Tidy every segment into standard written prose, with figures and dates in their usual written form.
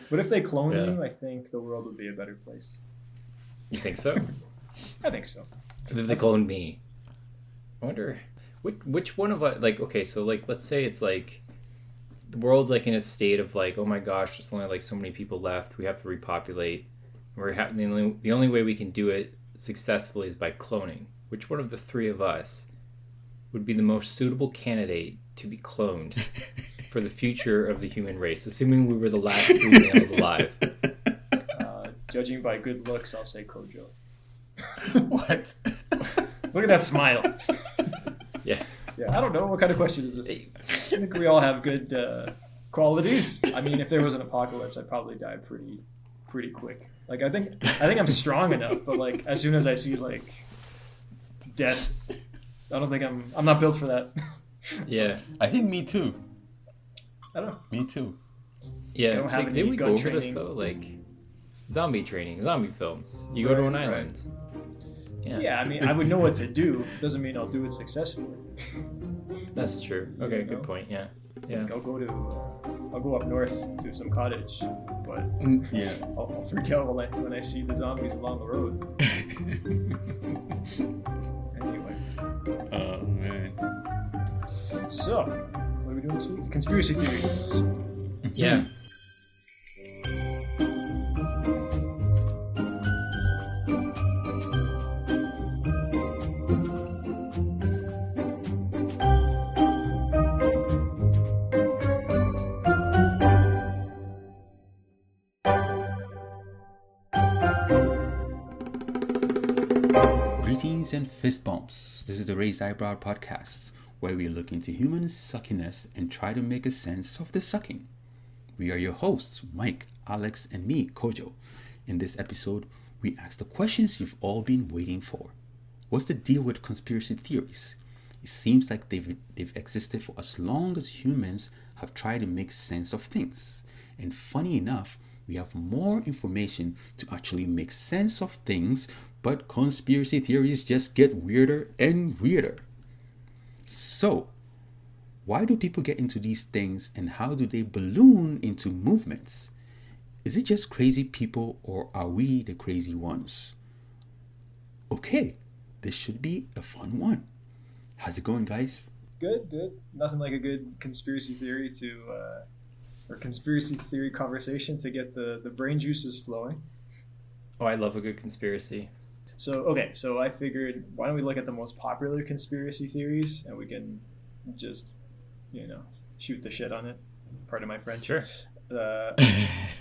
But if they clone Yeah. you, I think the world would be a better place. You think so? I think so. If they cloned me, I wonder which one of us. Like, okay, so like, let's say it's like the world's like in a state of like, oh my gosh, there's only like so many people left. We have to repopulate. The only way we can do it successfully is by cloning. Which one of the three of us would be the most suitable candidate to be cloned for the future of the human race, assuming we were the last three males alive? Judging by good looks, I'll say Kojo. What? Look at that smile. Yeah. Yeah, I don't know. What kind of question is this? I think we all have good qualities. I mean, if there was an apocalypse, I'd probably die pretty quick. Like, I think I'm strong enough, but like as soon as I see like death, I don't think I'm not built for that. Yeah. I think me too. I don't know. Me too. Yeah. You don't have Like, any did we gun go over this training. though? Like zombie training, zombie films. You go to an Right. island. Yeah, I mean, I would know what to do. Doesn't mean I'll do it successfully. That's true. Okay, You good know? point. Yeah. Yeah. I'll go up north to some cottage, but Yeah. I'll freak out when I see the zombies along the road. Anyway, Oh man. so what are we doing this week? Conspiracy theories. Yeah. Greetings and fist bumps. This is the Raised Eyebrow Podcast, where we look into human suckiness and try to make a sense of the sucking. We are your hosts, Mike, Alex, and me, Kojo. In this episode, we ask the questions you've all been waiting for. What's the deal with conspiracy theories? It seems like they've existed for as long as humans have tried to make sense of things. And funny enough, we have more information to actually make sense of things, but conspiracy theories just get weirder and weirder. So, why do people get into these things and how do they balloon into movements? Is it just crazy people or are we the crazy ones? Okay, this should be a fun one. How's it going, guys? Good. Nothing like a good conspiracy theory or conspiracy theory conversation to get the brain juices flowing. Oh, I love a good conspiracy. So I figured, why don't we look at the most popular conspiracy theories and we can just, shoot the shit on it. Pardon my French. Sure.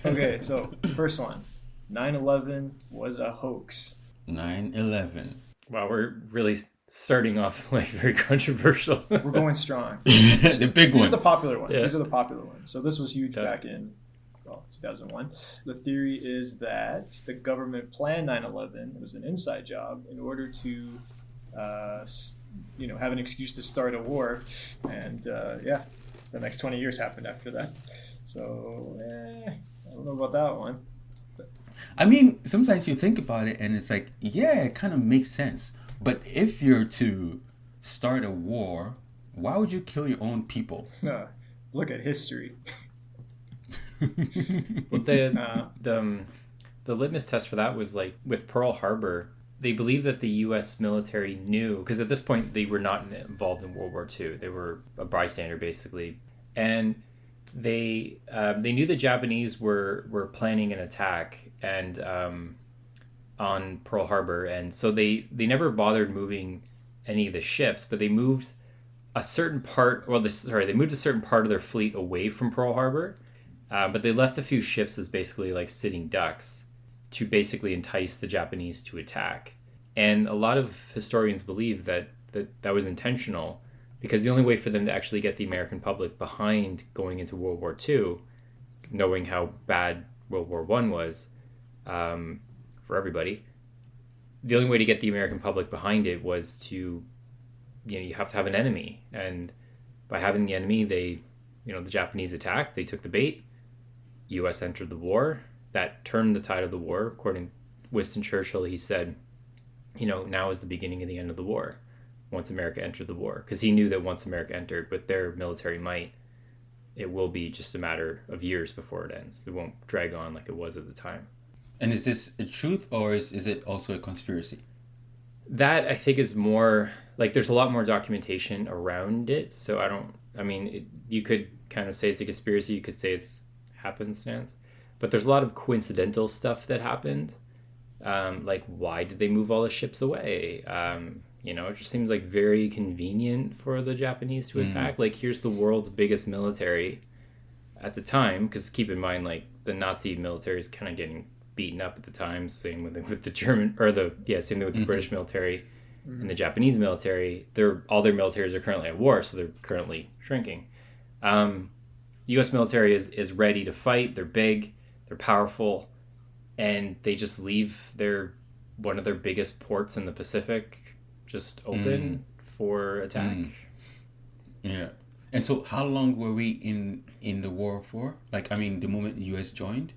Okay, so first one, 9/11 was a hoax. 9/11. Wow, we're really starting off like very controversial. We're going strong. The big These are one. the popular ones. Yeah. These are the popular ones. So this was huge Okay. back in 2001. The theory is that the government planned 9/11. It was an inside job in order to, have an excuse to start a war. And the next 20 years happened after that. So I don't know about that one. I mean, sometimes you think about it and it's like, yeah, it kind of makes sense. But if you're to start a war, why would you kill your own people? Look at history. Well, the litmus test for that was like with Pearl Harbor. They believed that the U.S. military knew, because at this point they were not involved in World War II. They were a bystander basically, and they knew the Japanese were planning an attack and on Pearl Harbor, and so they never bothered moving any of the ships, but they moved a certain part. They moved a certain part of their fleet away from Pearl Harbor, but they left a few ships as basically like sitting ducks to basically entice the Japanese to attack. And a lot of historians believe that was intentional, because the only way for them to actually get the American public behind going into World War II, knowing how bad World War I was for everybody, the only way to get the American public behind it was to, you have to have an enemy. And by having the enemy, the Japanese attacked, they took the bait, U.S. entered the war. That turned the tide of the war. According to Winston Churchill, he said, now is the beginning of the end of the war, once America entered the war. Because he knew that once America entered with their military might, it will be just a matter of years before it ends. It won't drag on like it was at the time. And is this a truth, or is it also a conspiracy? That I think is more like there's a lot more documentation around it. So you could kind of say it's a conspiracy. You could say it's happenstance, but there's a lot of coincidental stuff that happened. Like, why did they move all the ships away? It just seems like very convenient for the Japanese to attack. Like, here's the world's biggest military at the time, because keep in mind, like, the Nazi military is kind of getting beaten up at the time. Same with the German, same thing with the British military and the Japanese military. All their militaries are currently at war, so they're currently shrinking. U.S. military is ready to fight. They're big, they're powerful, and they just leave one of their biggest ports in the Pacific just open for attack. Yeah. And so how long were we in the war for? Like, I mean, the moment the U.S. joined?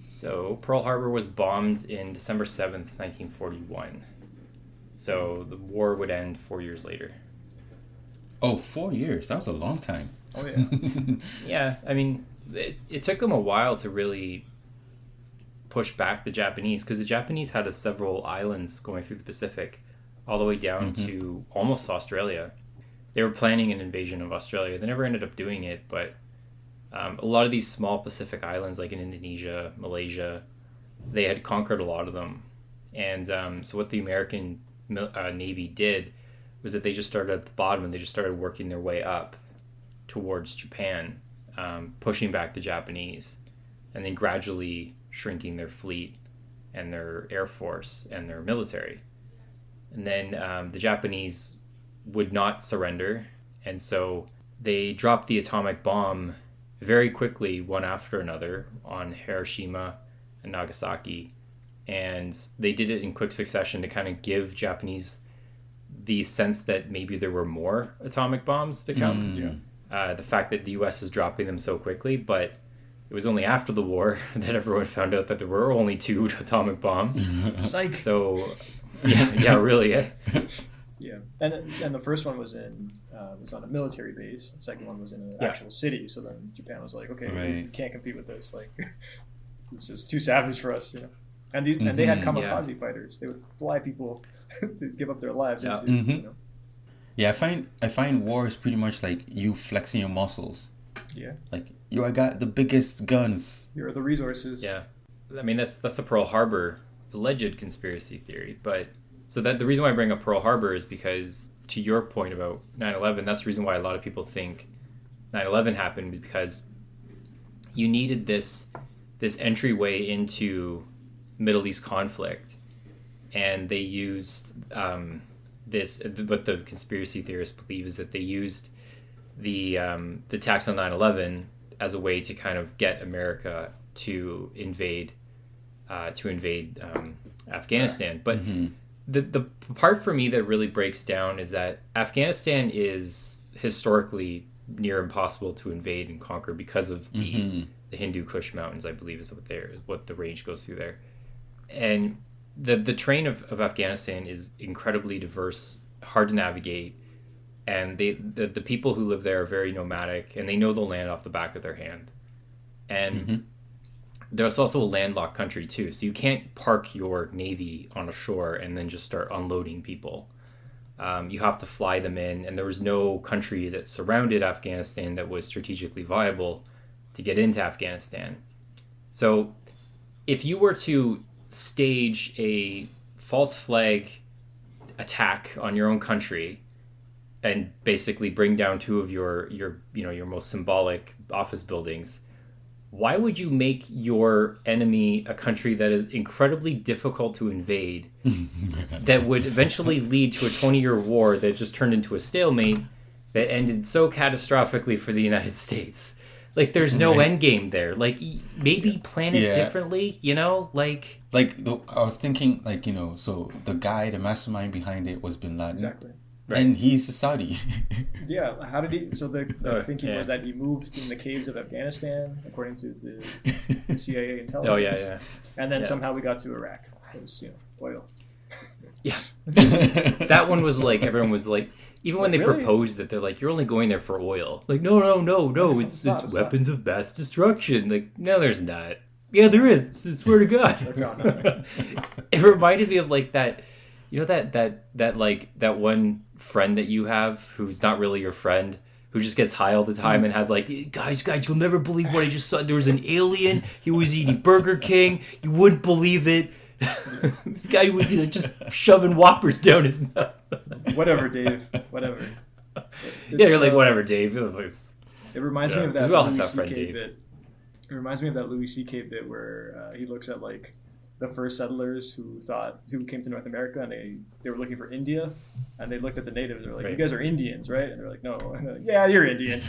So Pearl Harbor was bombed in December 7th, 1941. So the war would end 4 years later. Oh, 4 years. That was a long time. Oh, yeah. Yeah, I mean, it took them a while to really push back the Japanese, because the Japanese had several islands going through the Pacific all the way down to almost Australia. They were planning an invasion of Australia. They never ended up doing it, but a lot of these small Pacific islands, like in Indonesia, Malaysia, they had conquered a lot of them. And so what the American Navy did was that they just started at the bottom and they just started working their way up towards Japan, pushing back the Japanese, and then gradually shrinking their fleet and their air force and their military. And then the Japanese would not surrender, and so they dropped the atomic bomb very quickly, one after another, on Hiroshima and Nagasaki. And they did it in quick succession to kind of give Japanese the sense that maybe there were more atomic bombs to come. The fact that the U.S. is dropping them so quickly, but it was only after the war that everyone found out that there were only 2 atomic bombs. Psych. So, yeah, really. Yeah, and the first one was on a military base. The second one was in an actual city. So then Japan was like, okay, we can't compete with this. Like, it's just too savage for us, And they had kamikaze fighters. They would fly people to give up their lives into. Yeah, I find war is pretty much like you flexing your muscles. Yeah. Like, I got the biggest guns. Here are the resources. Yeah, I mean that's the Pearl Harbor alleged conspiracy theory, but. So that the reason why I bring up Pearl Harbor is because, to your point about 9/11, that's the reason why a lot of people think 9/11 happened, because you needed this entryway into Middle East conflict, and they used what the conspiracy theorists believe is that they used the attacks on 9/11 as a way to kind of get America to invade Afghanistan, but. The part for me that really breaks down is that Afghanistan is historically near impossible to invade and conquer because of the Hindu Kush Mountains, I believe is what the range goes through there. And the terrain of Afghanistan is incredibly diverse, hard to navigate, and the people who live there are very nomadic, and they know the land off the back of their hand. And there's also a landlocked country too, so you can't park your navy on a shore and then just start unloading people. You have to fly them in, and there was no country that surrounded Afghanistan that was strategically viable to get into Afghanistan. So if you were to stage a false flag attack on your own country and basically bring down 2 of your most symbolic office buildings, why would you make your enemy a country that is incredibly difficult to invade, that would eventually lead to a 20-year war that just turned into a stalemate that ended so catastrophically for the United States? Like, there's no end game there. Like, maybe plan it differently, Like, I was thinking, so the guy, the mastermind behind it was Bin Laden. Exactly. Right. And he's a Saudi. Yeah, how did he... So the thinking was that he moved in the caves of Afghanistan, according to the CIA intelligence. Oh, yeah. And then somehow we got to Iraq. It was, oil. Yeah. That one was like, everyone was like, Even when like, they really? propose that, they're like, you're only going there for oil. Like, no, it's It's weapons of mass destruction. Like, no, there's not. Yeah, there is. I swear to God. It reminded me of like that, that one friend that you have who's not really your friend, who just gets high all the time and has like, guys, you'll never believe what I just saw. There was an alien. He was eating Burger King. You wouldn't believe it. This guy was just shoving Whoppers down his mouth. Whatever, Dave. Whatever. Yeah, you're like, whatever, Dave. It reminds me of that we all have Louis that friend, C.K. Dave. bit. It reminds me of that Louis C.K. bit where he looks at like the first settlers who came to North America, and they were looking for India, and they looked at the natives. They're like, Right. "You guys are Indians, right?" And they're like, "No." And they're like, "Yeah, you're Indians."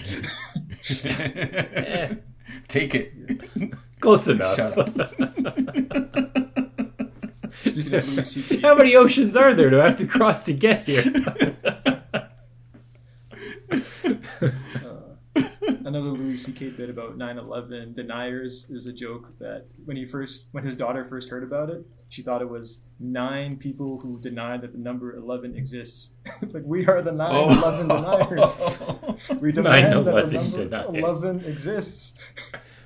Take it. Close enough. Shut up. Speaking of Louis C.K. How many oceans are there to have to cross to get here? Another Louis C.K. bit about 9/11 deniers is a joke that when his daughter first heard about it, she thought it was 9 people who denied that the number 11 exists. It's like, we are the 9/11 deniers. We demand that the 9/11 number deniers. 11 exists.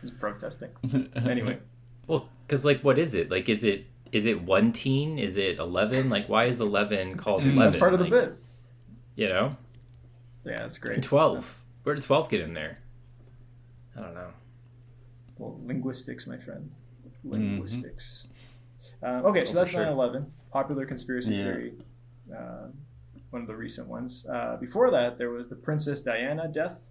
He's protesting. Anyway, Well, because like, what is it? Like, is it 1 teen? Is it 11? Like, why is 11 called 11? that's part of the Like, bit. You know, Yeah, that's great. and 12. Where did 12 get in there? I don't know. Well, linguistics, my friend. Linguistics. Okay, so that's for sure. 9/11. Popular conspiracy theory. One of the recent ones. Before that, there was the Princess Diana death.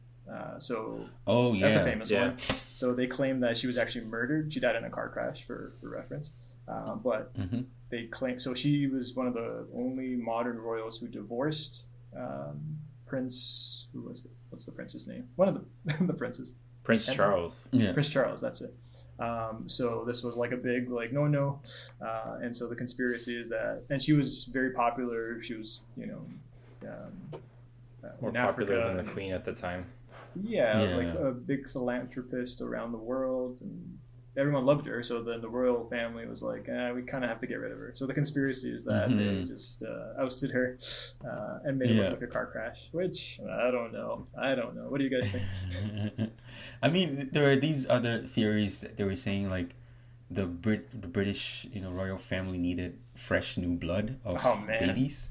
So that's a famous one. So they claim that she was actually murdered. She died in a car crash, for reference. But they claim, so she was one of the only modern royals who divorced Prince. Who was it? What's the prince's name? One of the princes. Prince Charles. Yeah. Prince Charles, that's it. So this was like a big no. And so the conspiracy is that, and she was very popular. She was, More in popular Africa. than the Queen at the time. Yeah, like a big philanthropist around the world, and everyone loved her. So then the royal family was like, we kind of have to get rid of her. So the conspiracy is that they just ousted her and made it look like a car crash, which I don't know. What do you guys think? I mean, there are these other theories that they were saying, like the British, royal family needed fresh new blood of babies,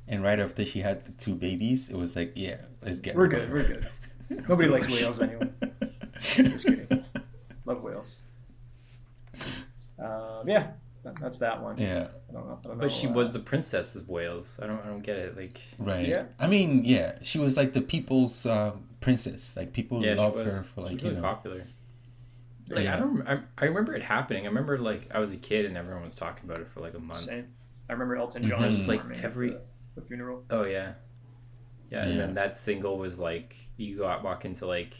and right after she had the 2 babies, it was like, yeah, let's get. We're good. Nobody likes whales anyway. Just kidding. Love whales. Yeah, that's that one. Yeah. I don't know. But she was the princess of Wales. I don't get it. Like, right. Yeah. I mean, yeah, she was like the people's princess. Like people loved her for like, she was really popular. Like, I remember it happening. I remember like I was a kid and everyone was talking about it for like a month. Same. I remember Elton John It was just like the funeral. Oh yeah. Yeah, and then that single was like you walk into like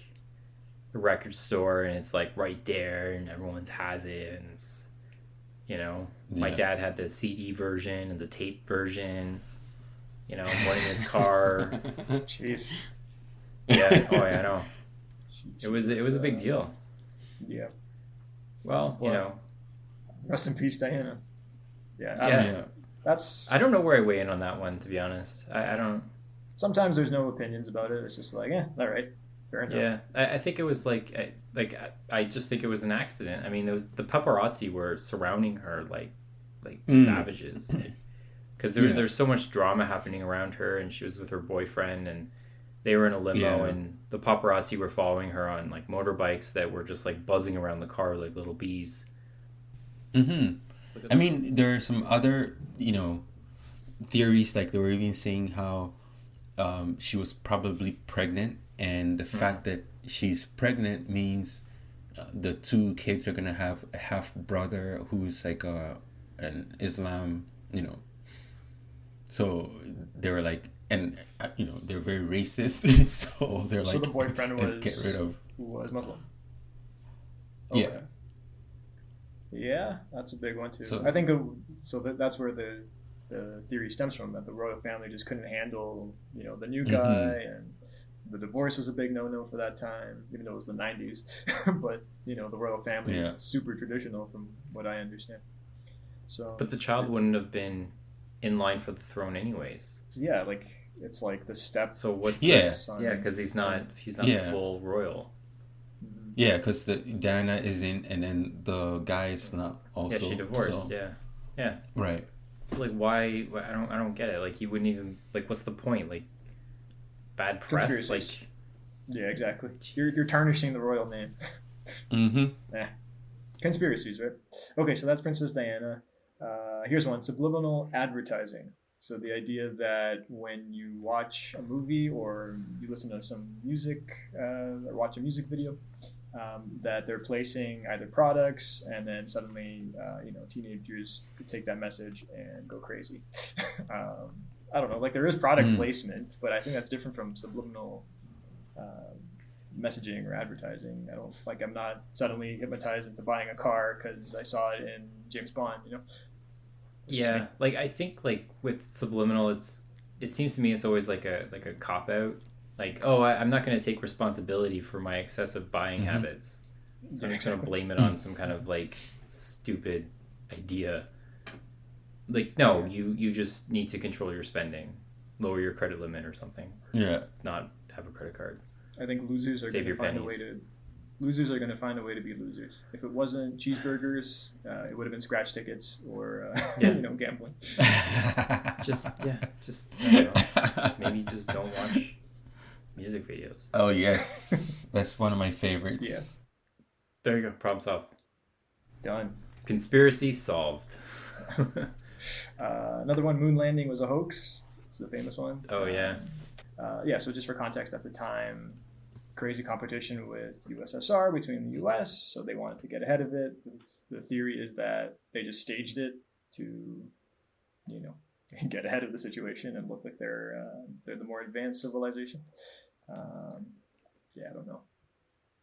the record store and it's like right there and everyone's has it and it's, my dad had the CD version and the tape version, one in his car. Jeez. Yeah. Oh yeah, I know. It was a big deal. Yeah. Well, Rest in peace, Diana. Yeah. That's. I don't know where I weigh in on that one, to be honest. I don't. Sometimes there's no opinions about it. It's just like, all right, fair enough. Yeah, I think it was I just think it was an accident. I mean, the paparazzi were surrounding her like savages, because there's so much drama happening around her, and she was with her boyfriend, and they were in a limo, and the paparazzi were following her on like motorbikes that were just like buzzing around the car like little bees. I mean, there are some other theories, like they were even saying how she was probably pregnant, and the fact that she's pregnant means the 2 kids are gonna have a half brother who's like an Islam, so they were like, and they're very racist, so they're like, so the boyfriend was get rid of Muslim. Okay. Yeah, that's a big one too. So, I think that's where the theory stems from, that the royal family just couldn't handle the new guy, and the divorce was a big no-no for that time, even though it was the 90s. But the royal family was super traditional from what I understand. So, but the child wouldn't have been in line for the throne anyways. Yeah, like it's like the step. So what's Yeah. the, yeah, because he's not Yeah. full royal. Yeah, because the Diana is in, and then the guy is not also. Yeah, she divorced. so- Yeah. Right. So like, why? I don't get it. Like, you wouldn't even like. What's the point? Like, bad press. Conspiracies. Like, Yeah, exactly. You're tarnishing the royal name. Mm-hmm. Conspiracies, right? Okay, so that's Princess Diana. Here's one: subliminal advertising. So the idea that when you watch a movie or you listen to some music or watch a music video, that they're placing either products, and then suddenly, teenagers take that message and go crazy. I don't know. Like, there is product placement, but I think that's different from subliminal messaging or advertising. I'm not suddenly hypnotized into buying a car because I saw it in James Bond. It's just me. like, I think like with subliminal, it seems to me it's always like a cop out. Like, oh, I'm not going to take responsibility for my excessive buying habits. So I'm just going to blame it on some kind of like stupid idea. Like, no, you just need to control your spending, lower your credit limit or something. Yeah. Just not have a credit card. I think losers are Save going to your find pennies. losers are going to find a way to be losers. If it wasn't cheeseburgers, it would have been scratch tickets or gambling. Just I don't know. Maybe just don't watch music videos. Oh yes, that's one of my favorites. Yeah. There you go. Problem solved. Done. Conspiracy solved. Another one: moon landing was a hoax. It's the famous one. Oh yeah. So just for context, at the time, crazy competition with USSR between the US, so they wanted to get ahead of it. The theory is that they just staged it to, get ahead of the situation and look like they're the more advanced civilization. I don't know.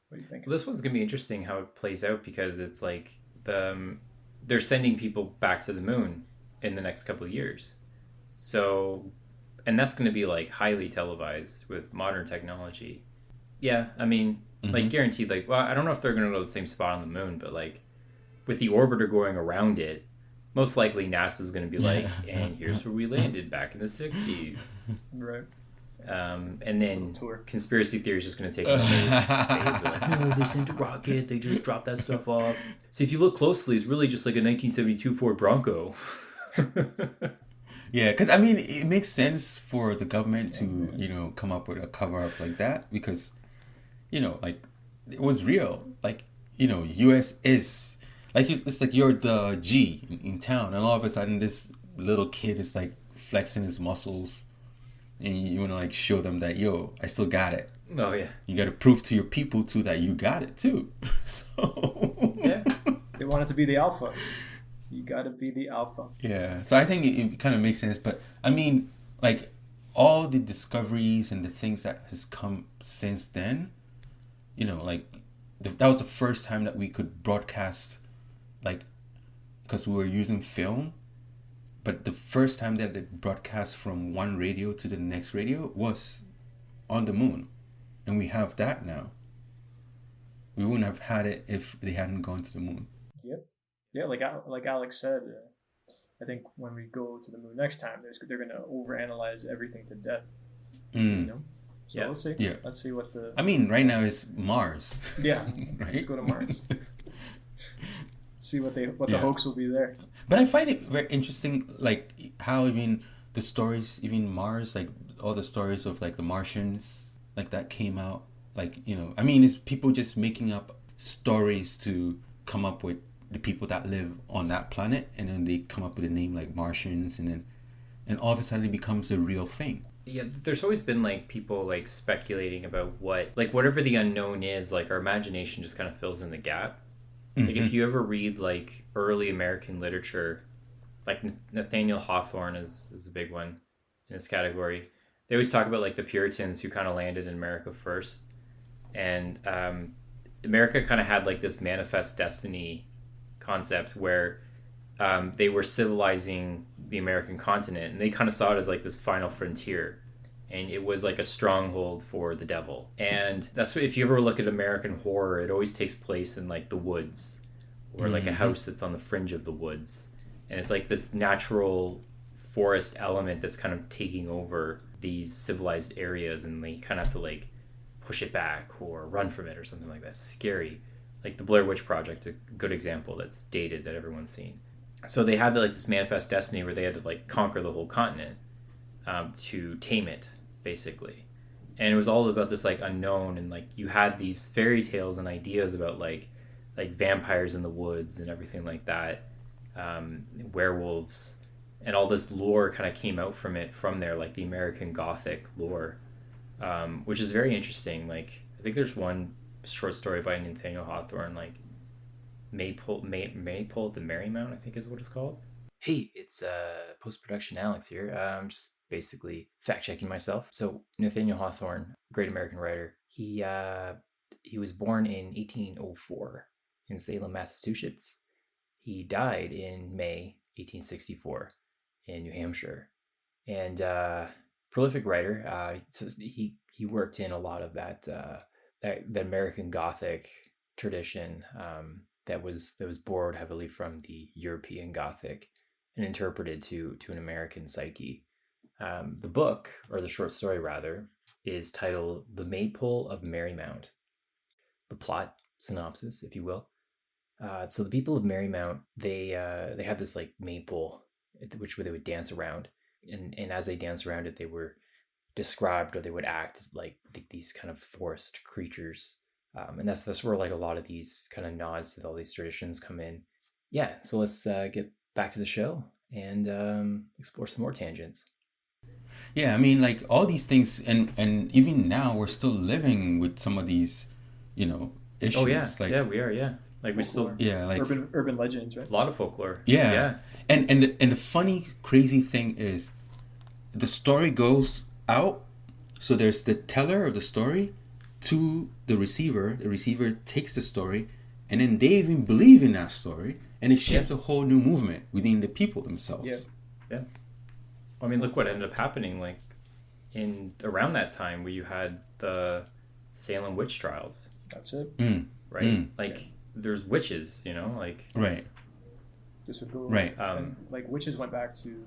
What do you think? Well, this one's gonna be interesting how it plays out, because it's like they're sending people back to the moon in the next couple of years. So, and that's going to be like highly televised with modern technology. Yeah, I mean, like guaranteed, like, well, I don't know if they're going to go to the same spot on the moon, but like with the orbiter going around it, most likely NASA's going to be like, and here's where we landed back in the 60s. Right. And then conspiracy theory is just going to take another phase. They're like, no, they sent a rocket, they just dropped that stuff off. So if you look closely, it's really just like a 1972 Ford Bronco. Yeah, because I mean, it makes sense for the government to, come up with a cover up like that, because, like, it was real. Like, US is, like, it's like you're the G in town, and all of a sudden this little kid is like flexing his muscles, and you want to like show them that, yo, I still got it. Oh, yeah. You got to prove to your people too that you got it too. So yeah, they want it to be the alpha. You gotta be the alpha. Yeah, so I think it kind of makes sense. But I mean, like, all the discoveries and the things that has come since then, like that was the first time that we could broadcast, like, because we were using film. But the first time that it broadcast from one radio to the next radio was on the moon, and we have that now. We wouldn't have had it if they hadn't gone to the moon. Yep. Yeah, like Alex said, I think when we go to the moon next time, they're going to overanalyze everything to death. So yeah. let's see. Yeah. Let's see what the. I mean, right now it's Mars. Yeah. Right? Let's go to Mars. See what the hoax will be there. But I find it very interesting, like how even the stories, even Mars, like all the stories of like the Martians, like that came out. Like, I mean, it's people just making up stories to come up with the people that live on that planet, and then they come up with a name like Martians, and all of a sudden it becomes a real thing. Yeah, there's always been like people like speculating about whatever the unknown is, like our imagination just kind of fills in the gap. Like if you ever read like early American literature, like Nathaniel Hawthorne is a big one in this category. They always talk about like the Puritans who kind of landed in America first, and America kind of had like this manifest destiny concept where they were civilizing the American continent, and they kind of saw it as like this final frontier, and it was like a stronghold for the devil. And that's what, if you ever look at American horror, it always takes place in like the woods, or like a house that's on the fringe of the woods, and it's like this natural forest element that's kind of taking over these civilized areas, and they kind of have to like push it back or run from it or something like that. It's scary. Like the Blair Witch Project, a good example that's dated that everyone's seen. So they had like this manifest destiny where they had to like conquer the whole continent to tame it, basically. And it was all about this like unknown, and like you had these fairy tales and ideas about like vampires in the woods and everything like that, werewolves, and all this lore kind of came out from there, like the American Gothic lore, which is very interesting. Like I think there's one short story by Nathaniel Hawthorne, like Maypole at the Marymount, I think is what it's called. Hey, it's post-production Alex here. I'm just basically fact-checking myself. So Nathaniel Hawthorne, great American writer, he was born in 1804 in Salem, Massachusetts. He died in May 1864 in New Hampshire. And prolific writer. So he worked in a lot of that the American Gothic tradition that was borrowed heavily from the European Gothic and interpreted to an American psyche. The book, or the short story rather, is titled The Maypole of Marymount. The plot synopsis, if you will. So the people of Marymount, they had this like maypole, which they would dance around, and as they dance around it, they were described, or they would act as like these kind of forest creatures, and that's where like a lot of these kind of nods to all these traditions come in. Yeah, so let's get back to the show and explore some more tangents. Yeah, I mean, like all these things, and even now we're still living with some of these, issues. Oh yeah, like, yeah, we are. Yeah, like we still like urban legends, right? A lot of folklore. Yeah. And the funny, crazy thing is, the story goes out. So there's the teller of the story to the receiver. The receiver takes the story, and then they even believe in that story, and it shapes a whole new movement within the people themselves. Yeah. I mean, look what ended up happening, like in around that time where you had the Salem witch trials. That's it. Right? There's witches, like right. This would go right. Like witches went back to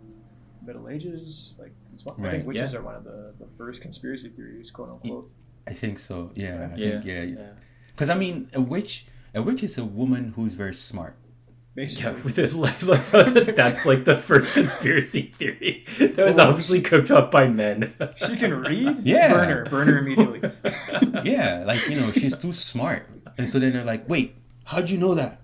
Middle Ages. Like right. I think witches are one of the first conspiracy theories, quote unquote. I think so. Yeah. Yeah. Because I mean, a witch is a woman who's very smart. Basically. That's like the first conspiracy theory that was obviously cooked up by men. She can read? Yeah. Burn her immediately. Yeah, like, she's too smart. And so then they're like, wait, how'd you know that?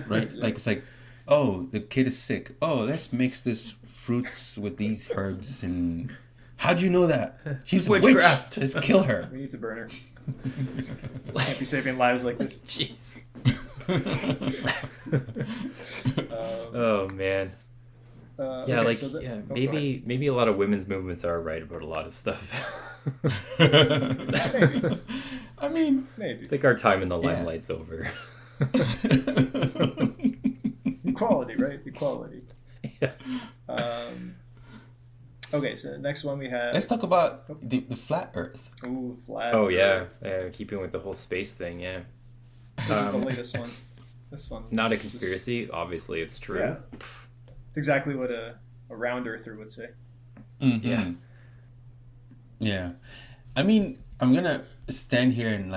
Right? Like, it's like, oh, the kid is sick. Oh, let's mix this fruits with these herbs. And how'd you know that? She's witchcraft. Let's kill her. We need to burn her. Can't be saving lives like this. Jeez. Oh man. Maybe a lot of women's movements are right about a lot of stuff. Maybe. I mean, maybe. I think our time in the limelight's over. Equality, right? Equality. Yeah. Okay, so the next one we have. Let's talk about the flat Earth. Ooh, flat. Oh Earth. Yeah. Keeping with the whole space thing. Yeah. This is the latest one. This one. Not a conspiracy. Obviously, it's true. Yeah. It's exactly what a round earther would say. Mm-hmm. Yeah. Yeah. I mean, I'm gonna stand here and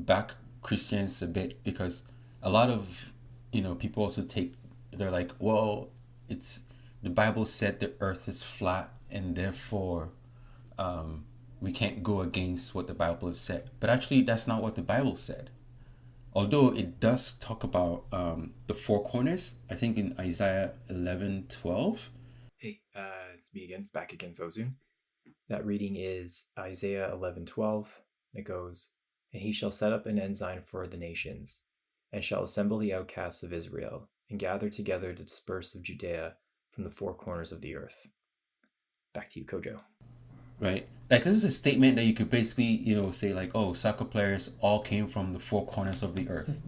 back Christians a bit, because a lot of people also they're like, well, it's the Bible said the earth is flat, and therefore we can't go against what the Bible has said. But actually, that's not what the Bible said. Although it does talk about the four corners, I think in Isaiah 11:12. Hey, it's me again, back again so soon. That reading is Isaiah 11:12. It goes, "And he shall set up an ensign for the nations, and shall assemble the outcasts of Israel, and gather together the dispersed of Judea from the four corners of the earth." Back to you, Kojo. Right. Like, this is a statement that you could basically, say like, oh, soccer players all came from the four corners of the earth.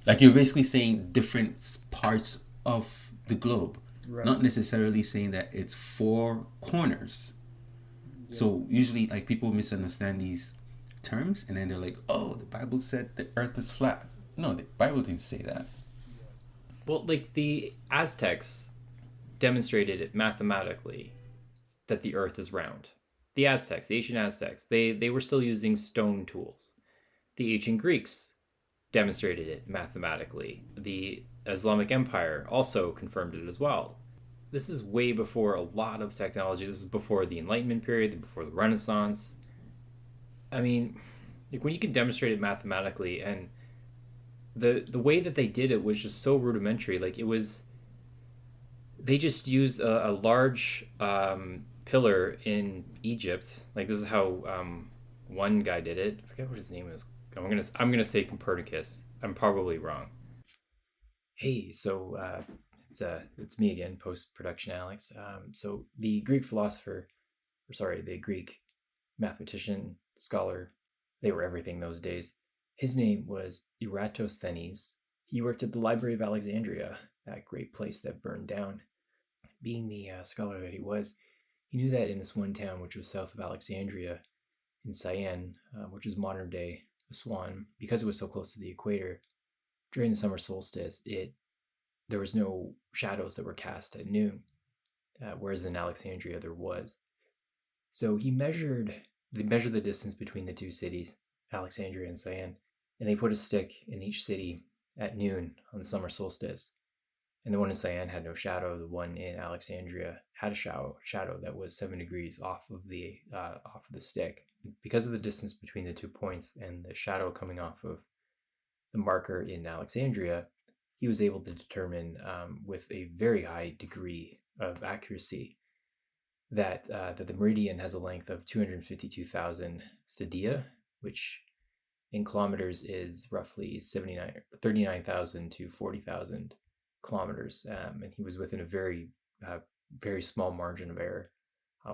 Like, you're basically saying different parts of the globe, right. Not necessarily saying that it's four corners. Yeah. So usually, like, people misunderstand these terms, and then they're like, oh, the Bible said the earth is flat. No, the Bible didn't say that. Well, like, the Aztecs demonstrated it mathematically that the Earth is round. The Aztecs, the ancient Aztecs, they were still using stone tools. The ancient Greeks demonstrated it mathematically. The Islamic Empire also confirmed it as well. This is way before a lot of technology. This is before the Enlightenment period, before the Renaissance. I mean, like when you can demonstrate it mathematically, and the way that they did it was just so rudimentary. Like they just used a large pillar in Egypt. Like this is how one guy did it. I forget what his name is. I'm gonna say Copernicus. I'm probably wrong. Hey, so it's me again, post-production Alex. So the Greek the Greek mathematician, scholar, they were everything those days. His name was Eratosthenes. He worked at the Library of Alexandria, that great place that burned down. Being the scholar that he was, he knew that in this one town, which was south of Alexandria, in Cyan, which is modern-day Aswan, because it was so close to the equator, during the summer solstice, there was no shadows that were cast at noon, whereas in Alexandria there was. So they measured the distance between the two cities, Alexandria and Cyan, and they put a stick in each city at noon on the summer solstice. And the one in Cyan had no shadow. The one in Alexandria had a shadow that was 7 degrees off of the stick. Because of the distance between the 2 points and the shadow coming off of the marker in Alexandria, he was able to determine with a very high degree of accuracy that the meridian has a length of 252,000 stadia, which in kilometers is roughly 39,000 to 40,000 kilometers, and he was within a very very small margin of error,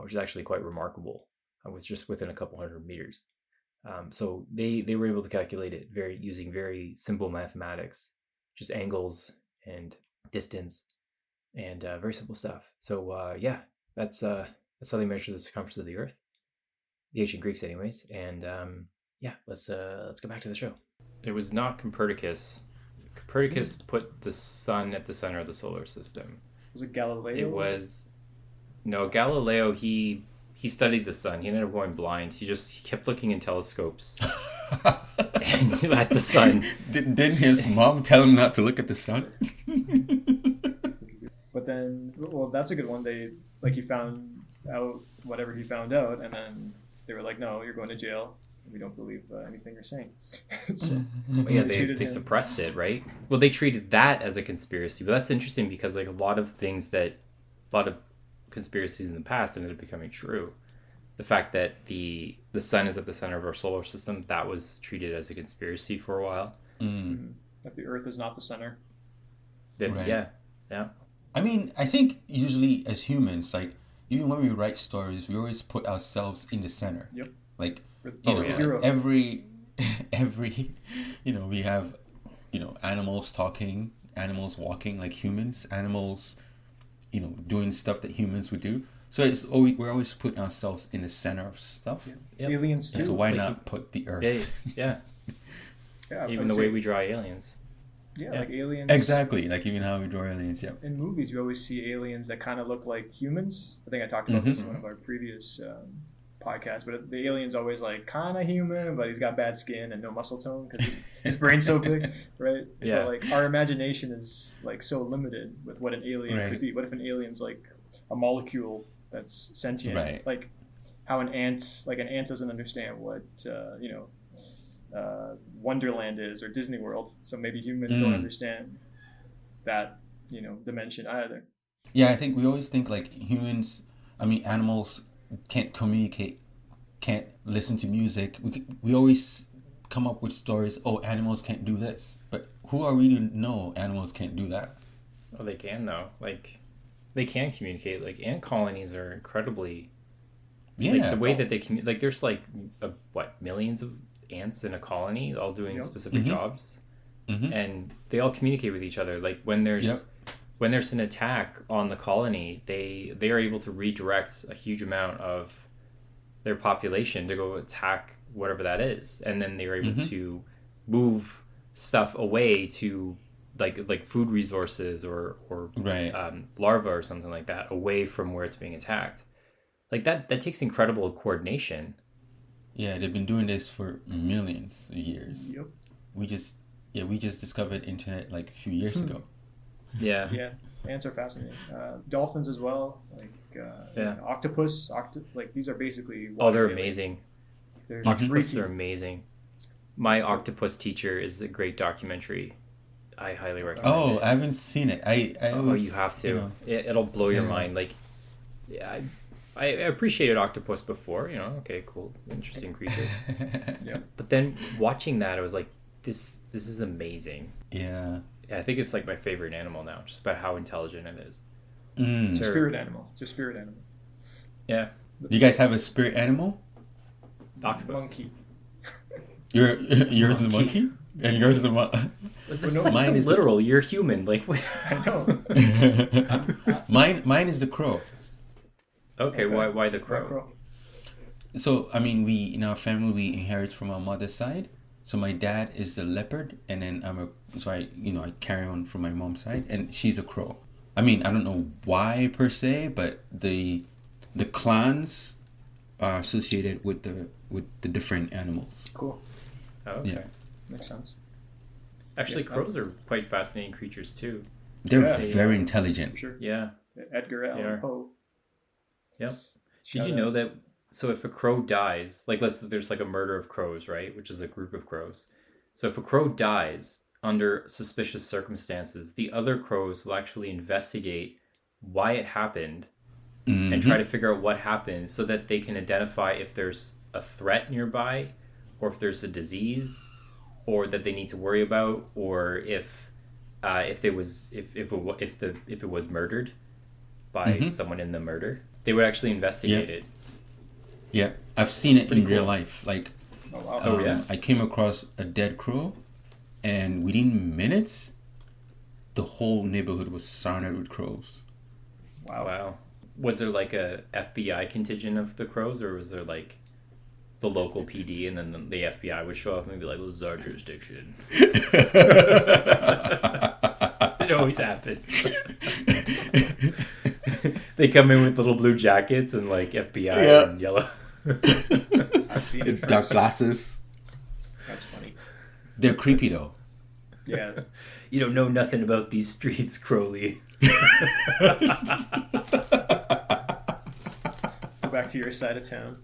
which is actually quite remarkable. Was just within a couple hundred meters. So they were able to calculate it using very simple mathematics, just angles and distance, and very simple stuff. So that's how they measure the circumference of the Earth, the ancient Greeks, anyways. And let's go back to the show. It was not Copernicus. Copernicus put the sun at the center of the solar system. Was it Galileo? It was Galileo. He studied the sun. He ended up going blind. He kept looking in telescopes and at the sun. Didn't his mom tell him not to look at the sun? But then, well, that's a good one. He found out whatever he found out, and then they were like, "No, you're going to jail. We don't believe anything you're saying." So, they suppressed it, right? Well, they treated that as a conspiracy, but that's interesting because a lot of conspiracies in the past ended up becoming true. The fact that the sun is at the center of our solar system, that was treated as a conspiracy for a while. That the Earth is not the center. Right. Yeah. I mean, I think usually as humans, even when we write stories, we always put ourselves in the center. Yep. Every we have animals talking, animals walking like humans, animals doing stuff that humans would do. So we're always putting ourselves in the center of stuff. Yep. Aliens too. So why not put the Earth? Yeah. Even the way we draw aliens. Yeah, like aliens. Exactly, like even how we draw aliens. Yeah. In movies, you always see aliens that kind of look like humans. I think I talked about this in one of our previous podcasts. But the alien's always kind of human, but he's got bad skin and no muscle tone because his brain's so big, right? Yeah. But our imagination is so limited with what an alien could be. What if an alien's a molecule that's sentient? Right. Like how an ant doesn't understand what Wonderland is or Disney World, so maybe humans don't understand that dimension either. Yeah, I think we always think animals can't communicate, can't listen to music. We always come up with stories. Oh, animals can't do this, but who are we to know animals can't do that? Oh, they can though. They can communicate. Ant colonies are incredibly. Yeah. The way that they communicate. There's millions of ants in a colony all doing specific jobs, and they all communicate with each other. When there's an attack on the colony, they are able to redirect a huge amount of their population to go attack whatever that is, and then they're able to move stuff away to like food resources or larvae or something like that away from where it's being attacked. Like that takes incredible coordination. Yeah, they've been doing this for millions of years. Yep. We just discovered internet like a few years ago. Yeah. Yeah, ants are fascinating. Dolphins as well, like octopus. Like these are basically. Oh, they're water aliens. amazing. They're Octopus freaky. are amazing. My Octopus Teacher is a great documentary. I highly recommend Oh, it. I haven't seen it. You have to. You know, It'll blow your Yeah. mind. Like, yeah, I appreciated octopus before. Okay, cool, interesting creature. Yeah. But then watching that, I was like, this is amazing. yeah. Yeah, I think it's like my favorite animal now, just about how intelligent it is. It's a Sure. spirit animal. It's a spirit animal. Yeah, Do you guys have a spirit animal? octopus. Monkey. Yours is a monkey, and yours is a monkey. That's mine so is literal. You're human. Like, wait. I know. Mine is the crow. Okay, why the crow? Crow. So I mean, we in our family we inherit from our mother's side. So my dad is the leopard, and then I carry on from my mom's side, and she's a crow. I mean, I don't know why per se, but the clans are associated with the different animals. Cool. Oh, okay. Yeah. Makes sense. Actually, Yeah, crows are quite fascinating creatures too. They're Yeah. very For intelligent. sure. Yeah. Edgar They are. Allan Poe. Yep. Did Shout you out. know that? So if a crow dies, like there's like a murder of crows, right? Which is a group of crows. So if a crow dies under suspicious circumstances, the other crows will actually investigate why it happened and try to figure out what happened so that they can identify if there's a threat nearby or if there's a disease or that they need to worry about or if it was murdered by someone in the murder. They would actually investigate it. Yeah, I've seen it Pretty in real cool. life. Like, Oh wow. Oh, yeah? I came across a dead crow, and within minutes, the whole neighborhood was surrounded with crows. Wow. Wow. Was there like a FBI contingent of the crows, or was there like the local PD and then the FBI would show up and be like, "This is our jurisdiction"? It always happens. They come in with little blue jackets and like FBI and yellow. I've seen it. Dark glasses. That's funny. They're creepy though. Yeah. You don't know nothing about these streets, Crowley. Go back to your side of town.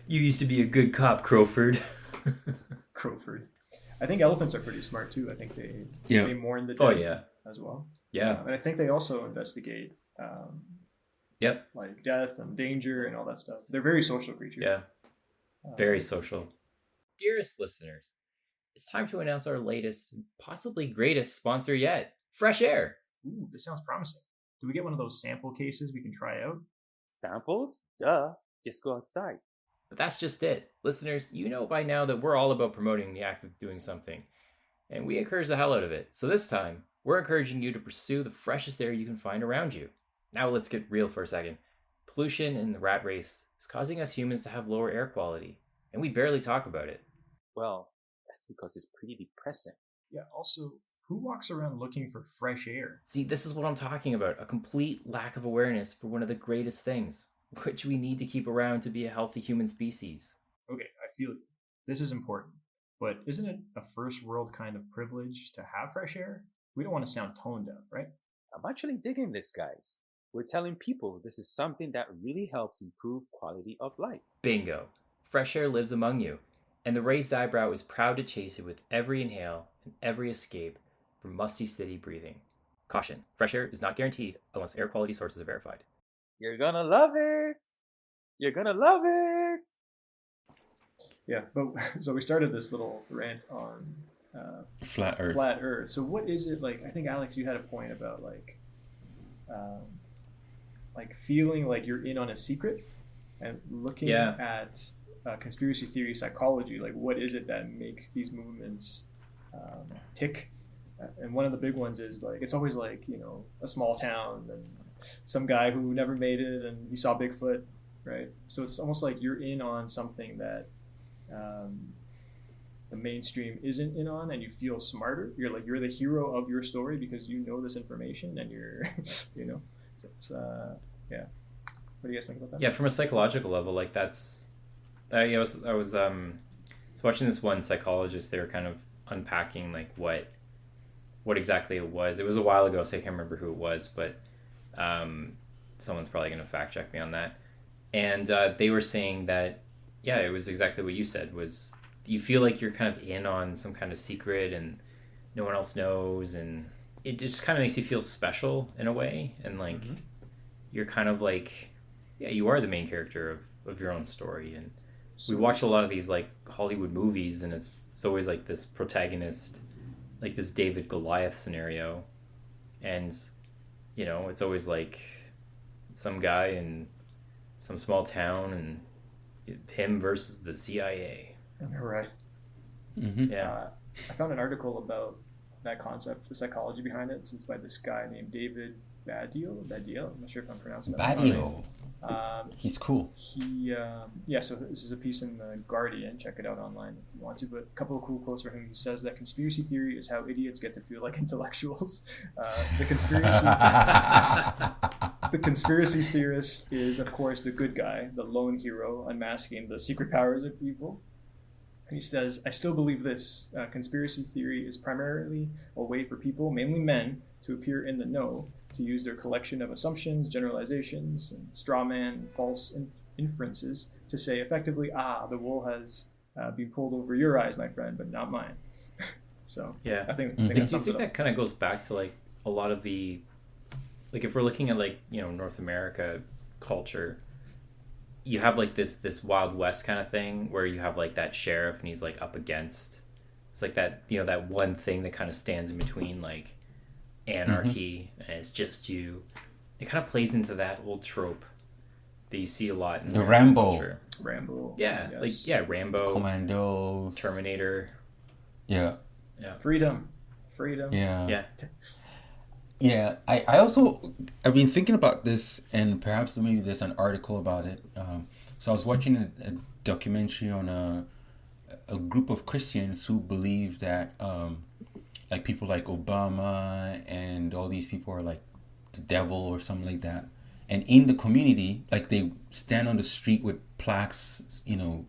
You used to be a good cop, Crowford. Crowford. I think elephants are pretty smart too. I think they mourn the dead Oh yeah, as well. yeah, And I think they also investigate yep, like death and danger and all that stuff. They're very social creatures. yeah. Very social. Dearest listeners, it's time to announce our latest, possibly greatest sponsor yet, Fresh Air. Ooh, this sounds promising. Do we get one of those sample cases we can try out? Samples? Duh. Just go outside. But that's just it. Listeners, you know by now that we're all about promoting the act of doing something, and we encourage the hell out of it. So this time, we're encouraging you to pursue the freshest air you can find around you. Now let's get real for a second. Pollution and the rat race is causing us humans to have lower air quality, and we barely talk about it. Well, that's because it's pretty depressing. Yeah, also, who walks around looking for fresh air? See, this is what I'm talking about, a complete lack of awareness for one of the greatest things, which we need to keep around to be a healthy human species. Okay, I feel you. This is important. But isn't it a first world kind of privilege to have fresh air? We don't want to sound tone deaf, right? I'm actually digging this, guys. We're telling people this is something that really helps improve quality of life. Bingo. Fresh air lives among you, and the raised eyebrow is proud to chase it with every inhale and every escape from musty city breathing. Caution, fresh air is not guaranteed unless air quality sources are verified. You're gonna love it! You're gonna love it! Yeah, but so we started this little rant on Flat Earth. flat Earth. So what is it like? I think Alex, you had a point about like feeling like you're in on a secret and looking at conspiracy theory psychology. Like, what is it that makes these movements tick? And one of the big ones is like it's always like a small town and some guy who never made it and he saw Bigfoot, right? So it's almost like you're in on something that the mainstream isn't in on, and you feel smarter. You're the hero of your story because you know this information, and you're Yeah. What do you guys think about that? Yeah, from a psychological level, like that's. I was watching this one psychologist. They were kind of unpacking like what exactly it was. It was a while ago, so I can't remember who it was, but someone's probably going to fact check me on that. And they were saying that, yeah, it was exactly what you said, was you feel like you're kind of in on some kind of secret and no one else knows, and it just kind of makes you feel special in a way, and like you're kind of like, yeah, you are the main character of your own story. And we watch a lot of these like Hollywood movies, and it's always like this protagonist, like this David Goliath scenario, and you know, it's always like some guy in some small town and him versus the CIA. Right. Yeah. I found an article about that concept, the psychology behind it. It's by this guy named David Baddiel. I'm not sure if I'm pronouncing that Baddiel. right. He's cool. So this is a piece in the Guardian. Check it out online if you want to. But a couple of cool quotes from him. He says that conspiracy theory is how idiots get to feel like intellectuals. The conspiracy theorist is, of course, the good guy, the lone hero, unmasking the secret powers of evil. And he says, I still believe this. Conspiracy theory is primarily a way for people, mainly men, to appear in the know, to use their collection of assumptions, generalizations, and straw man false inferences to say effectively, the wool has been pulled over your eyes, my friend, but not mine. So yeah, I think I think that kind of goes back to like a lot of the, like if we're looking at like, you know, North America culture, you have like this Wild West kind of thing where you have like that sheriff and he's like up against, it's like that, you know, that one thing that kind of stands in between like anarchy and it's just you. It kind of plays into that old trope that you see a lot in the Rambo culture. Yeah, yes. like yeah, Rambo, Commandos, Terminator. Yeah. Freedom. Yeah, I also, I've been thinking about this, and perhaps maybe there's an article about it. So I was watching a documentary on a group of Christians who believe that like people like Obama and all these people are like the devil or something like that. And in the community, like they stand on the street with plaques, you know,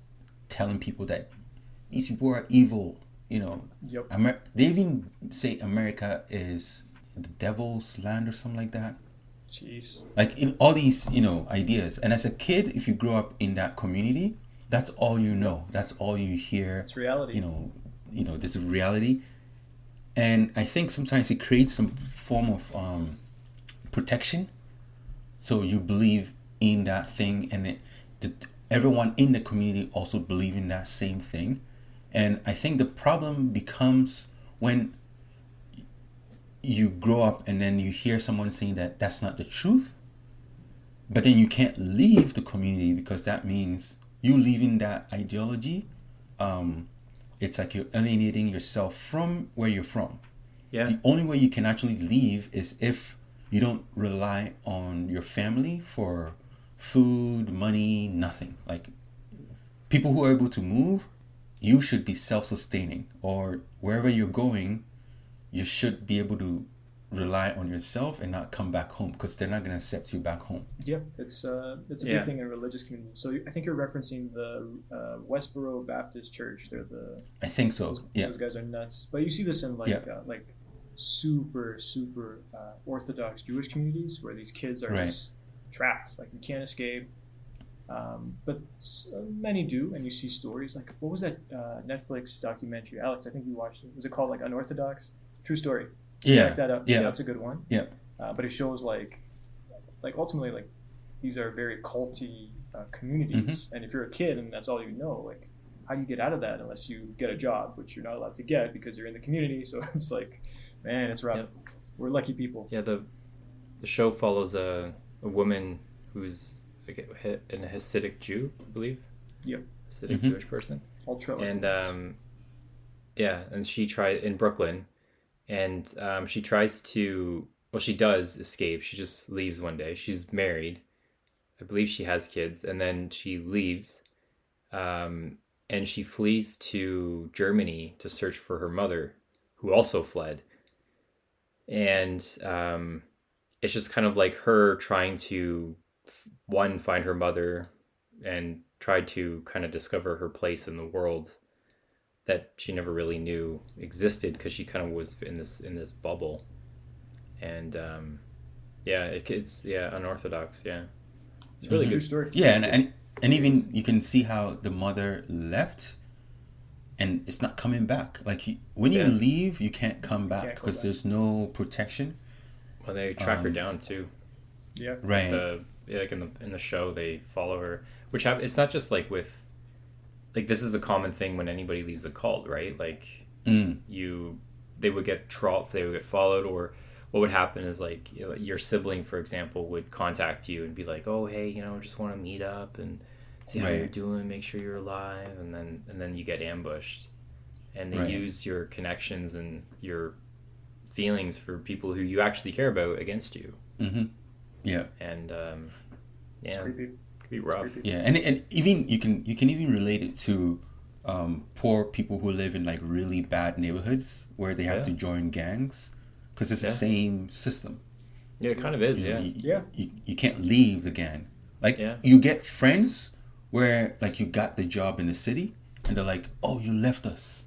telling people that these people are evil, you know. Yep. They even say America is the devil's land or something like that. Jeez. Like in all these, you know, ideas. And as a kid, if you grow up in that community, that's all you know. That's all you hear. It's reality. You know, this is reality. And I think sometimes it creates some form of protection. So you believe in that thing, and everyone in the community also believe in that same thing. And I think the problem becomes when you grow up and then you hear someone saying that that's not the truth, but then you can't leave the community because that means you leaving that ideology. It's like you're alienating yourself from where you're from. Yeah. The only way you can actually leave is if you don't rely on your family for food, money, nothing. Like people who are able to move, you should be self-sustaining, or wherever you're going, you should be able to rely on yourself and not come back home because they're not going to accept you back home. Yep, it's a big thing in religious communities. So I think you're referencing the Westboro Baptist Church. They're I think so. Those guys are nuts. But you see this in like super Orthodox Jewish communities where these kids are just trapped. Like you can't escape. But many do, and you see stories like, what was that Netflix documentary, Alex? I think you watched it. Was it called like Unorthodox? True story. Yeah, check that out. Yeah, that's a good one. Yeah, but it shows like ultimately like these are very culty communities, and if you're a kid and that's all you know, like how do you get out of that unless you get a job, which you're not allowed to get because you're in the community. So it's like, man, it's rough. Yep. We're lucky people. Yeah, the show follows a woman who's an Hasidic Jew, I believe. Yep. Hasidic Jewish person. Ultra. And and she tried in Brooklyn, and she tries to. Well, she does escape. She just leaves one day. She's married. I believe she has kids, and then she leaves, and she flees to Germany to search for her mother, who also fled. And it's just kind of like her trying to one, find her mother and try to kind of discover her place in the world that she never really knew existed because she kind of was in this bubble. And it's unorthodox. Yeah, it's really True good story. Yeah, and even you can see how the mother left, and it's not coming back. Like when you leave, you can't come back because there's no protection. Well, they track her down too. Yeah, right. Like in the show, they follow her, which it's not just like with, like this is a common thing when anybody leaves a cult, right? Like they would get followed, or what would happen is like your sibling, for example, would contact you and be like, oh hey, just want to meet up and see how you're doing, make sure you're alive, and then you get ambushed, and they use your connections and your feelings for people who you actually care about against you. Yeah. And it's creepy. It could be rough. Yeah, and even you can even relate it to poor people who live in like really bad neighborhoods where they have to join gangs because it's the same system. Yeah, it kind of is. You can't leave the gang. Like you get friends where like you got the job in the city and they're like, oh, you left us.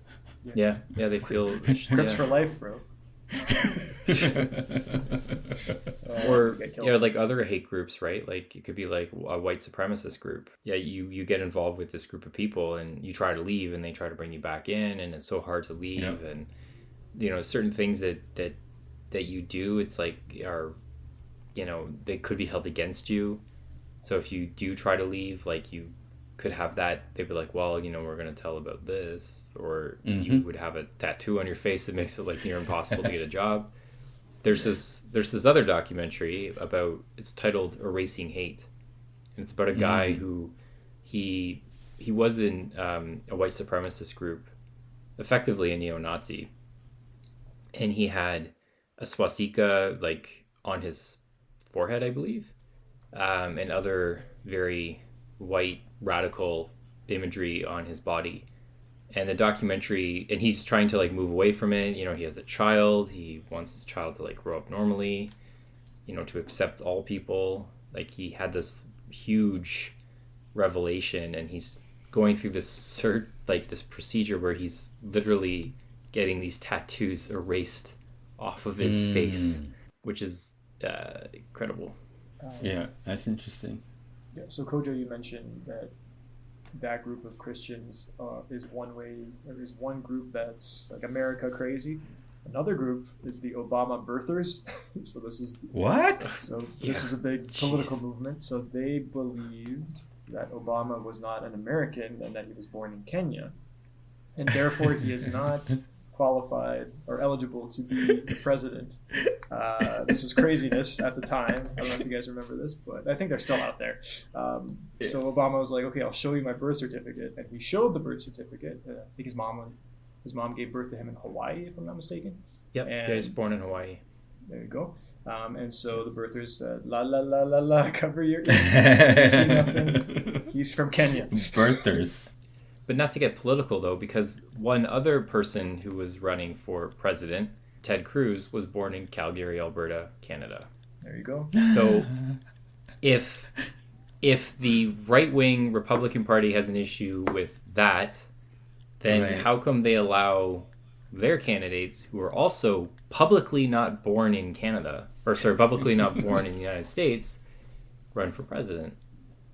Yeah, they feel Crips for life, bro. Or like other hate groups, right? Like it could be like a white supremacist group. Yeah, you get involved with this group of people and you try to leave and they try to bring you back in, and it's so hard to leave. And certain things that you do, it's like they could be held against you. So if you do try to leave, like you could have that, they'd be like, well, we're going to tell about this, or you would have a tattoo on your face that makes it like near impossible to get a job. There's this other documentary it's titled Erasing Hate, and it's about a guy who he was in a white supremacist group, effectively a neo-Nazi, and he had a swastika like on his forehead, I believe, and other very white radical imagery on his body. And the documentary, and he's trying to like move away from it. He has a child. He wants his child to like grow up normally, to accept all people. Like he had this huge revelation, and he's going through this this procedure where he's literally getting these tattoos erased off of his face, which is incredible. Yeah, that's interesting. Yeah, so Kojo, you mentioned that group of Christians is one group that's like America crazy. Another group is the Obama birthers. So this is what? So this is a big political movement. So they believed that Obama was not an American and that he was born in Kenya, and therefore he is not qualified or eligible to be the president. This was craziness at the time. I don't know if you guys remember this, but I think they're still out there. So Obama was like, okay, I'll show you my birth certificate. And he showed the birth certificate. I think his mom gave birth to him in Hawaii, if I'm not mistaken. Yep, and he was born in Hawaii. There you go. And so the birthers said, la, la, la, la, la, cover your ears. You see nothing. He's from Kenya. Birthers. But not to get political, though, because one other person who was running for president, Ted Cruz, was born in Calgary, Alberta, Canada. There you go. So if the right-wing Republican Party has an issue with that, then how come they allow their candidates who are also publicly not born in Canada, publicly not born in the United States, run for president?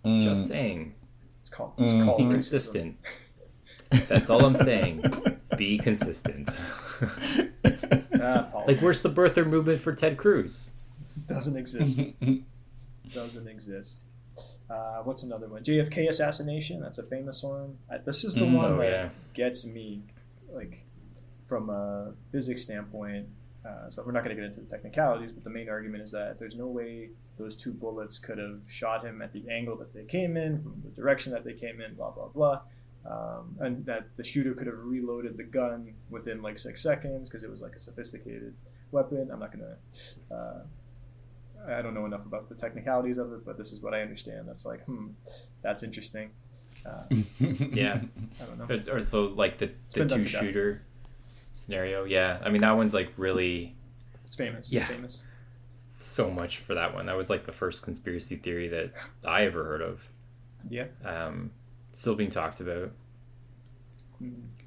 Just saying. It's called Be racism. consistent. That's all I'm saying. Be consistent. Like, where's the birther movement for Ted Cruz? Doesn't exist. Doesn't exist. What's another one? JFK assassination. That's a famous one. This is the one that gets me, like, from a physics standpoint. So we're not going to get into the technicalities, but the main argument is that there's no way those two bullets could have shot him at the angle that they came in, from the direction that they came in, blah, blah, blah. And that the shooter could have reloaded the gun within like 6 seconds because it was like a sophisticated weapon. I'm not going to... I don't know enough about the technicalities of it, but this is what I understand. That's like, that's interesting. Yeah. I don't know. Or so like the two-shooter scenario. Yeah. I mean, that one's like really... It's famous. Yeah. It's famous. so much for that one. That was like the first conspiracy theory that I ever heard of. Yeah. Still being talked about.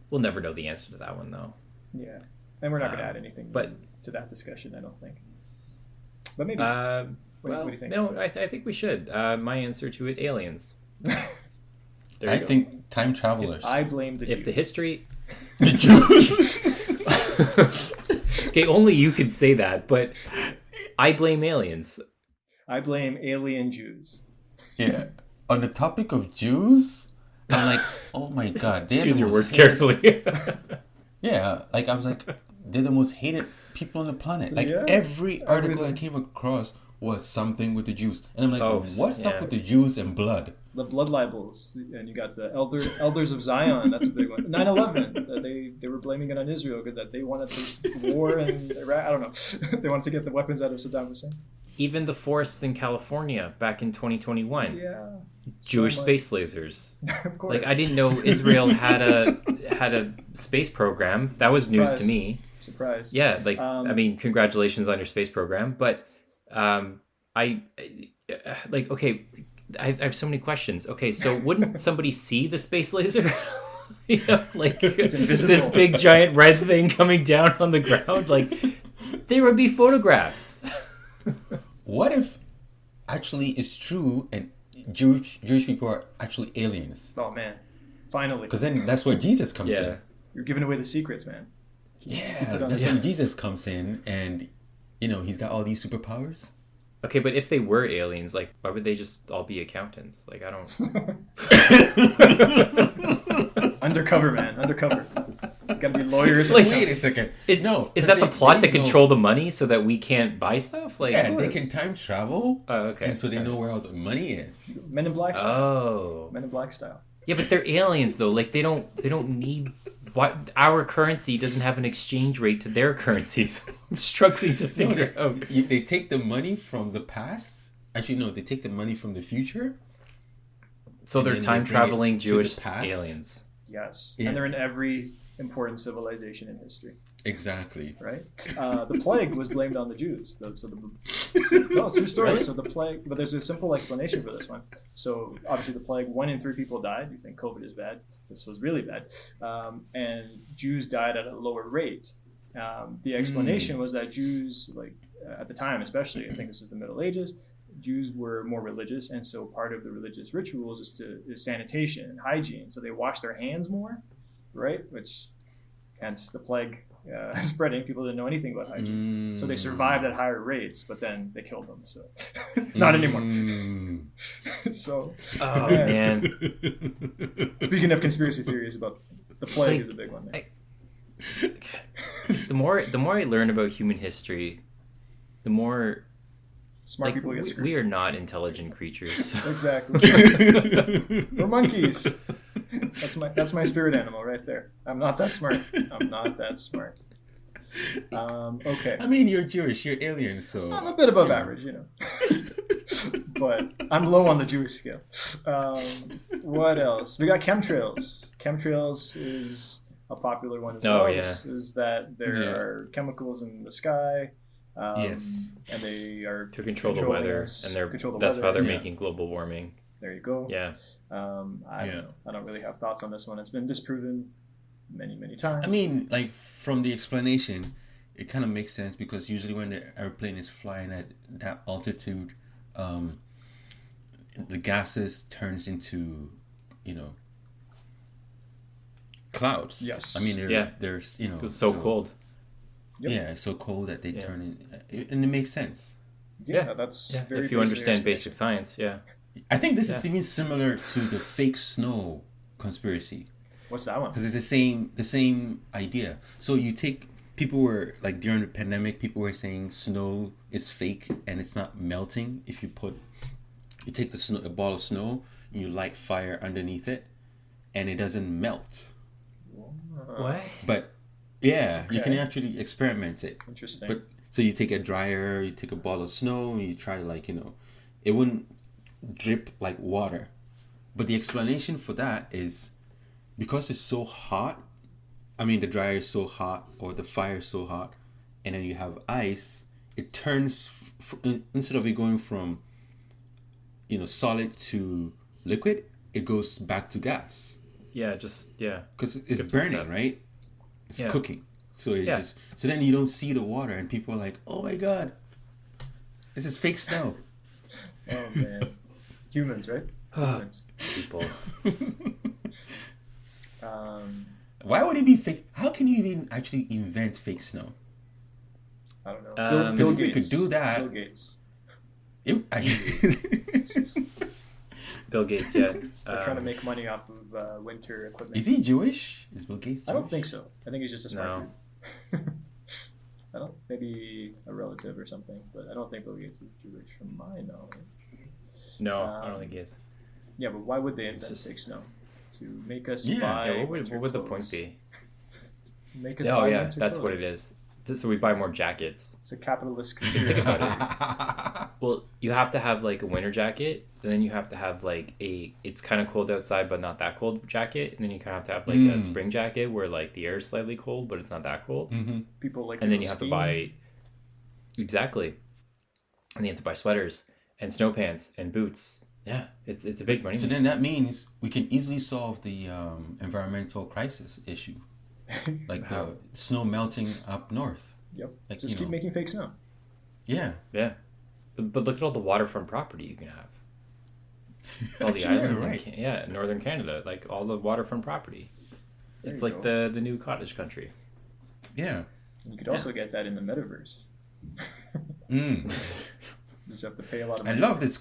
We'll never know the answer to that one, though. Yeah. And we're not going to add anything to that discussion, I don't think. But maybe. What do you think? No, I think we should. My answer to it, aliens. I think time travelers. I blame the Jews. If the history... The Jews. Okay, only you could say that, but I blame aliens. I blame alien Jews. Yeah. On the topic of Jews, I'm like, oh my god. Choose your words carefully. Yeah, like I was like, they're the most hated people on the planet. Like every article I came across was something with the Jews. And I'm like, what's up with the Jews and blood? The blood libels. And you got the elders of Zion. That's a big one. 9/11. They were blaming it on Israel that they wanted the war in Iraq. I don't know. They wanted to get the weapons out of Saddam Hussein. Even the forests in California back in 2021. Yeah. Jewish space lasers. Of course. Like I didn't know Israel had a space program. That was news to me. Surprise. Yeah, like I mean, congratulations on your space program, but I have so many questions. Okay, so wouldn't somebody see the space laser? Like it's invisible. This big giant red thing coming down on the ground, like there would be photographs. What if actually it's true and Jewish people are actually aliens? Oh man, finally. Because then that's where Jesus comes in. You're giving away the secrets, man. Yeah, that's when Jesus comes in, and he's got all these superpowers. Okay, but if they were aliens, like why would they just all be accountants? Like I don't. Undercover, man. Undercover. Gotta be lawyers. Like, wait a second. Is that the plot to control the money so that we can't buy stuff? Like, yeah, they can time travel. Oh, okay. And so they know where all the money is. Men in Black style. Oh. Men in Black style. Yeah, but they're aliens though. Like they don't need. Our currency doesn't have an exchange rate to their currencies. I'm struggling to figure out. They take the money from the past. Actually, no, they take the money from the future. So they're time traveling Jewish aliens. Yes, and they're in every important civilization in history. Exactly. Right? The plague was blamed on the Jews. No, it's a true story. Really? So the plague, but there's a simple explanation for this one. So obviously the plague, 1 in 3 people died. You think COVID is bad. This was really bad. And Jews died at a lower rate. The explanation was that Jews, at the time especially, I think this is the Middle Ages, Jews were more religious, and so part of the religious rituals is sanitation and hygiene. So they wash their hands more, right? Which, hence the plague spreading. People didn't know anything about hygiene, so they survived at higher rates. But then they killed them, so not anymore. So, man. Speaking of conspiracy theories about the plague, is a big one. The more I learn about human history, the more. Smart people get screwed. We are not intelligent creatures. Exactly. We're monkeys. That's my spirit animal right there. I'm not that smart. Okay. I mean, you're Jewish. You're alien, so I'm a bit above average, but I'm low on the Jewish scale. What else? We got chemtrails. Chemtrails is a popular one as well. Is that there are chemicals in the sky. Yes, and they are to control the weather, and that's how they're making global warming. There you go. Yeah. I don't really have thoughts on this one. It's been disproven many times. I mean, like from the explanation, it kind of makes sense because usually when the airplane is flying at that altitude, the gases turns into, clouds. Yes. I mean, there's it's so cold. Yep. Yeah, it's so cold that they turn in, and it makes sense. Yeah, that's very if you understand basic science. Yeah, I think this is even similar to the fake snow conspiracy. What's that one? Because it's the same idea. So you take people were like during the pandemic, people were saying snow is fake and it's not melting. If you take a ball of snow and you light fire underneath it, and it doesn't melt. What? But you can actually experiment it. Interesting. But so you take a dryer, you take a ball of snow, and you try to it wouldn't drip like water. But the explanation for that is because it's so hot. I mean, the dryer is so hot or the fire is so hot, and then you have ice. It turns instead of it going from solid to liquid, it goes back to gas. Yeah, Because it's burning, right? It's cooking. So so then you don't see the water, and people are like, "Oh my god, this is fake snow." Oh man, humans, right? Humans. People. Why would it be fake? How can you even actually invent fake snow? I don't know. Because if we could do that, Bill Gates. Bill Gates, yeah. They're trying to make money off of winter equipment. Is he Jewish? Is Bill Gates Jewish? I don't think so. I think he's just a smart dude. I don't. Maybe a relative or something, but I don't think Bill Gates is Jewish, from my knowledge. No, I don't think he is. Yeah, but why would they invent fake snow? To make us buy. Yeah, what would the point be? To make us buy winter that's clothes. what it is. So we buy more jackets. It's a capitalist conspiracy. Well, you have to have like a winter jacket, and then you have to have like it's kind of cold outside but not that cold jacket, and then you kind of have to have like a spring jacket where like the air is slightly cold but it's not that cold. Mm-hmm. People like. And then you have to buy. Exactly. And you have to buy sweaters and snow pants and boots. Yeah, it's a big money. So then that means we can easily solve the environmental crisis issue, like the snow melting up north. Yep. Like, just keep making fake snow. Yeah. Yeah. But look at all the waterfront property you can have. All the islands in northern Canada, like all the waterfront property. It's like the new cottage country. Yeah. You could also get that in the metaverse. You just have to pay a lot of money. I love this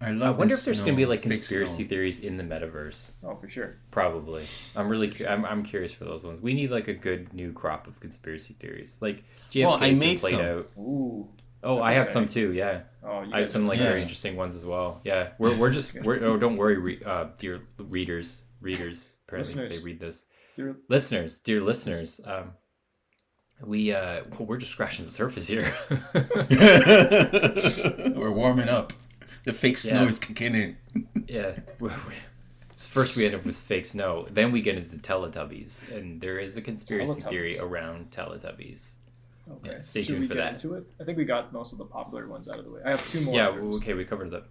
I wonder if there's going to be like conspiracy theories in the metaverse. Oh, for sure. Probably. I'm curious for those ones. We need like a good new crop of conspiracy theories. Like JFK's been played out. Ooh. Oh, I have some too. Yeah. Oh, I have some very interesting ones as well. Yeah. We're don't worry, dear readers. Apparently they read this. Dear listeners. We're just scratching the surface here. We're warming up. The fake snow is kicking in. Yeah. First we end up with fake snow. Then we get into Teletubbies. And there is a conspiracy theory around Teletubbies. Okay. Stay tuned for that. Into it? I think we got most of the popular ones out of the way. I have two more. Yeah, okay, we covered that.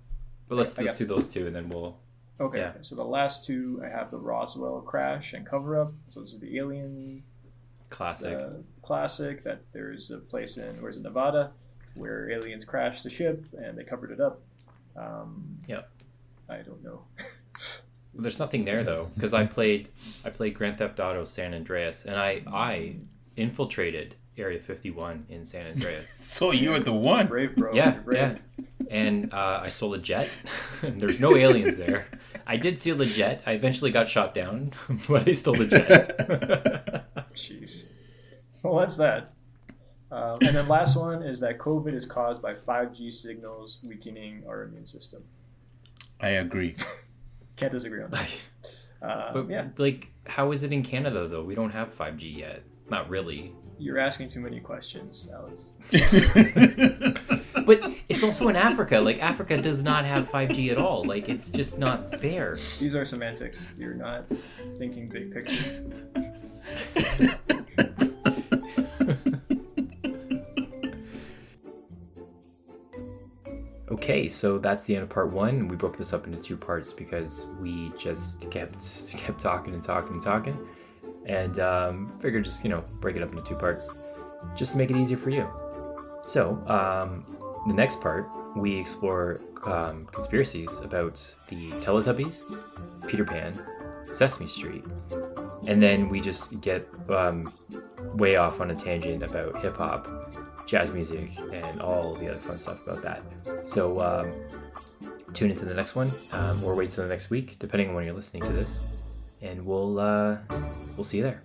But let's do those two and then we'll... Okay, so the last two, I have the Roswell crash and cover-up. So this is the alien... Classic, that there's a place in Nevada where aliens crashed the ship and they covered it up. I don't know. There's nothing there though, because I played Grand Theft Auto San Andreas, and I infiltrated Area 51 in San Andreas. So you're the one. Brave, bro. Yeah. And I stole a jet. There's no aliens there. I did steal a jet. I eventually got shot down, but I stole the jet. Jeez. Well, that's that. And then last one is that COVID is caused by 5G signals weakening our immune system. I agree. Can't disagree on that. But like, how is it in Canada though? We don't have 5G yet. Not really. You're asking too many questions, Alex. But it's also in Africa. Like, Africa does not have 5G at all. Like, it's just not there. These are semantics. You're not thinking big picture. Okay, so that's the end of part one. We broke this up into two parts because we just kept talking and figured just, break it up into two parts just to make it easier for you. So, the next part, we explore conspiracies about the Teletubbies, Peter Pan, Sesame Street, and then we just get way off on a tangent about hip-hop, jazz music, and all the other fun stuff about that. So tune into the next one, or wait till the next week, depending on when you're listening to this, and we'll see you there.